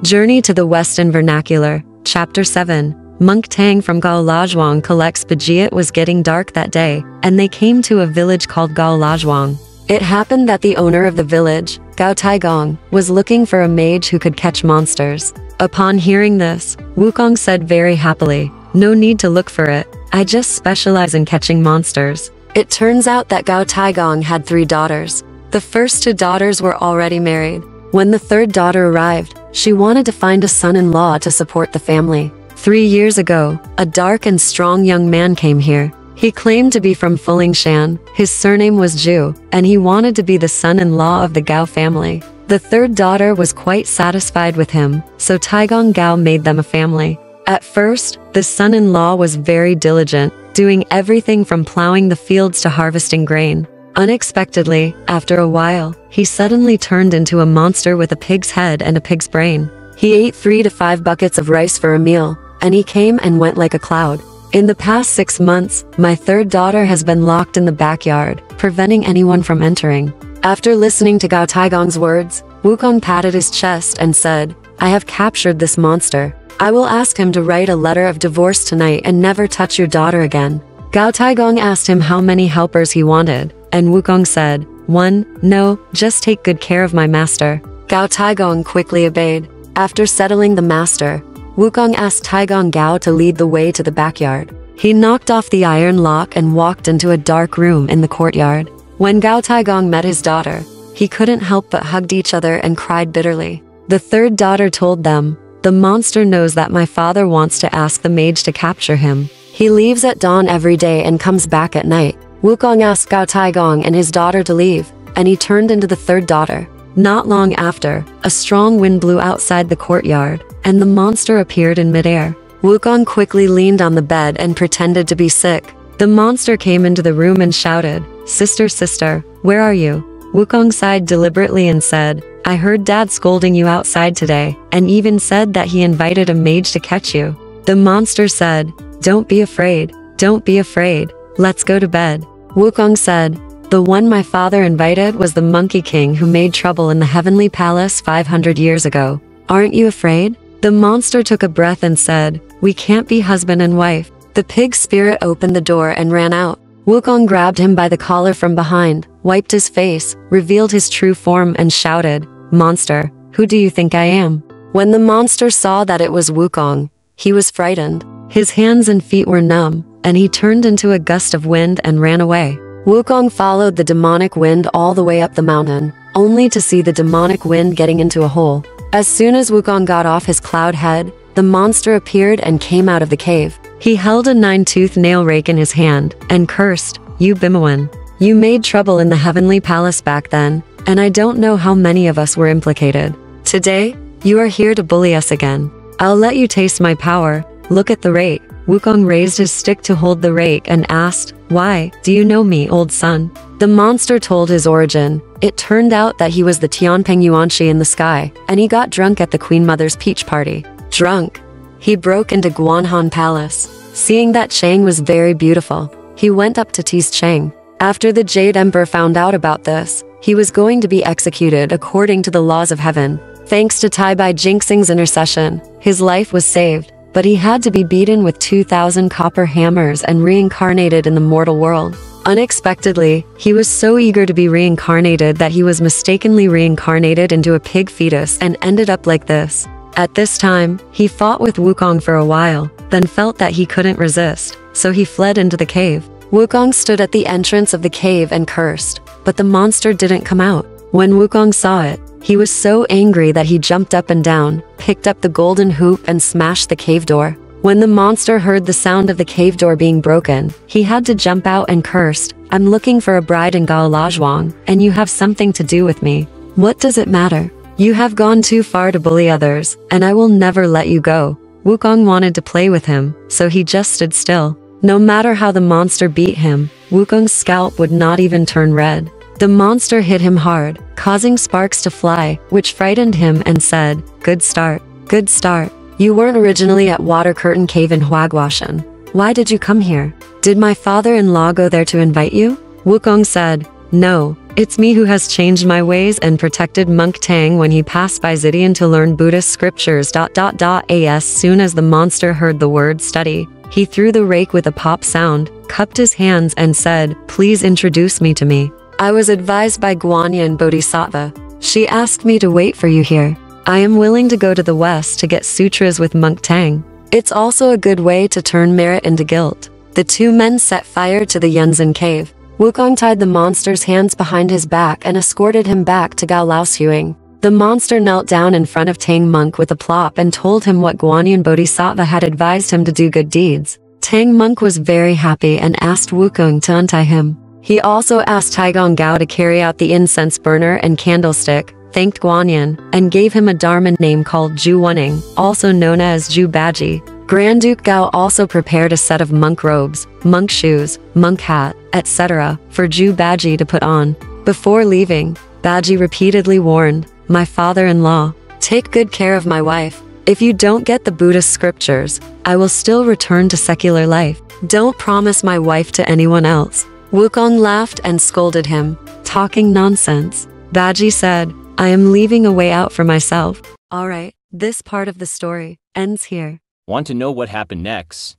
Journey to the West in Vernacular, Chapter 7. Monk Tang from Gao Lajhuang collects Bajie. It was getting dark that day, and they came to a village called Gao Lajhuang. It happened that the owner of the village, Gao Taigong, was looking for a mage who could catch monsters. Upon hearing this, Wukong said very happily, "No need to look for it, I just specialize in catching monsters." It turns out that Gao Taigong had 3 daughters. The first 2 daughters were already married. When the 3rd daughter arrived, she wanted to find a son-in-law to support the family. 3 years ago, a dark and strong young man came here. He claimed to be from Fulingshan, his surname was Zhu, and he wanted to be the son-in-law of the Gao family. The 3rd daughter was quite satisfied with him, so Taigong Gao made them a family. At first, the son-in-law was very diligent, doing everything from plowing the fields to harvesting grain. Unexpectedly, after a while, he suddenly turned into a monster with a pig's head and a pig's brain. He ate 3 to 5 buckets of rice for a meal, and he came and went like a cloud. In the past 6 months, my 3rd daughter has been locked in the backyard, preventing anyone from entering. After listening to Gao Taigong's words, Wukong patted his chest and said, "I have captured this monster. I will ask him to write a letter of divorce tonight and never touch your daughter again." Gao Taigong asked him how many helpers he wanted, and Wukong said, "1, no, just take good care of my master." Gao Taigong quickly obeyed. After settling the master, Wukong asked Taigong Gao to lead the way to the backyard. He knocked off the iron lock and walked into a dark room in the courtyard. When Gao Taigong met his daughter, he couldn't help but hugged each other and cried bitterly. The 3rd daughter told them, "The monster knows that my father wants to ask the mage to capture him. He leaves at dawn every day and comes back at night." Wukong asked Gao Taigong and his daughter to leave, and he turned into the 3rd daughter. Not long after, a strong wind blew outside the courtyard, and the monster appeared in midair. Wukong quickly leaned on the bed and pretended to be sick. The monster came into the room and shouted, "Sister, sister, where are you?" Wukong sighed deliberately and said, "I heard Dad scolding you outside today, and even said that he invited a mage to catch you." The monster said, "Don't be afraid, don't be afraid, let's go to bed." Wukong said, "The one my father invited was the Monkey King who made trouble in the Heavenly Palace 500 years ago. Aren't you afraid?" The monster took a breath and said, "We can't be husband and wife." The pig spirit opened the door and ran out. Wukong grabbed him by the collar from behind, wiped his face, revealed his true form and shouted, "Monster, who do you think I am?" When the monster saw that it was Wukong, he was frightened. His hands and feet were numb, and he turned into a gust of wind and ran away. Wukong followed the demonic wind all the way up the mountain, only to see the demonic wind getting into a hole. As soon as Wukong got off his cloud head, the monster appeared and came out of the cave. He held a 9-toothed nail rake in his hand, and cursed, "You Bimuan. You made trouble in the Heavenly Palace back then, and I don't know how many of us were implicated. Today, you are here to bully us again. I'll let you taste my power. Look at the rake." Wukong raised his stick to hold the rake and asked, "Why, do you know me, old son?" The monster told his origin. It turned out that he was the Tianping Yuanshi in the sky, and he got drunk at the Queen Mother's peach party. Drunk, he broke into Guanhan Palace. Seeing that Chang was very beautiful, he went up to tease Chang. After the Jade Emperor found out about this, he was going to be executed according to the laws of heaven. Thanks to Tai Bai Jinxing's intercession, his life was saved, but he had to be beaten with 2,000 copper hammers and reincarnated in the mortal world. Unexpectedly, he was so eager to be reincarnated that he was mistakenly reincarnated into a pig fetus and ended up like this. At this time, he fought with Wukong for a while, then felt that he couldn't resist, so he fled into the cave. Wukong stood at the entrance of the cave and cursed, but the monster didn't come out. When Wukong saw it, he was so angry that he jumped up and down, picked up the golden hoop and smashed the cave door. When the monster heard the sound of the cave door being broken, he had to jump out and cursed, "I'm looking for a bride in Gao Lajhuang, and you have something to do with me. What does it matter? You have gone too far to bully others, and I will never let you go." Wukong wanted to play with him, so he just stood still. No matter how the monster beat him, Wukong's scalp would not even turn red. The monster hit him hard, causing sparks to fly, which frightened him and said, "Good start, good start. You weren't originally at Water Curtain Cave in Huaguashan. Why did you come here? Did my father-in-law go there to invite you?" Wukong said, "No, It's me who has changed my ways and protected Monk Tang when he passed by Zidian to learn Buddhist scriptures. As soon as the monster heard the word study, he threw the rake with a pop sound, cupped his hands and said, "Please introduce me to me. I was advised by Guanyin Bodhisattva. She asked me to wait for you here. I am willing to go to the west to get sutras with Monk Tang. It's also a good way to turn merit into guilt." The two men set fire to the Yunzhen cave. Wukong tied the monster's hands behind his back and escorted him back to Gao Laosuing. The monster knelt down in front of Tang Monk with a plop and told him what Guanyin Bodhisattva had advised him to do good deeds. Tang Monk was very happy and asked Wukong to untie him. He also asked Taigong Gao to carry out the incense burner and candlestick, thanked Guanyin, and gave him a Dharma name called Zhu Wening, also known as Zhu Bajie. Grand Duke Gao also prepared a set of monk robes, monk shoes, monk hat, etc. for Zhu Bajie to put on. Before leaving, Bajie repeatedly warned, "My father-in-law, take good care of my wife. If you don't get the Buddhist scriptures, I will still return to secular life. Don't promise my wife to anyone else." Wukong laughed and scolded him, "Talking nonsense." Bajie said, "I am leaving a way out for myself." Alright, this part of the story ends here. Want to know what happened next?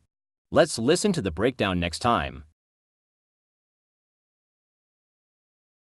Let's listen to the breakdown next time.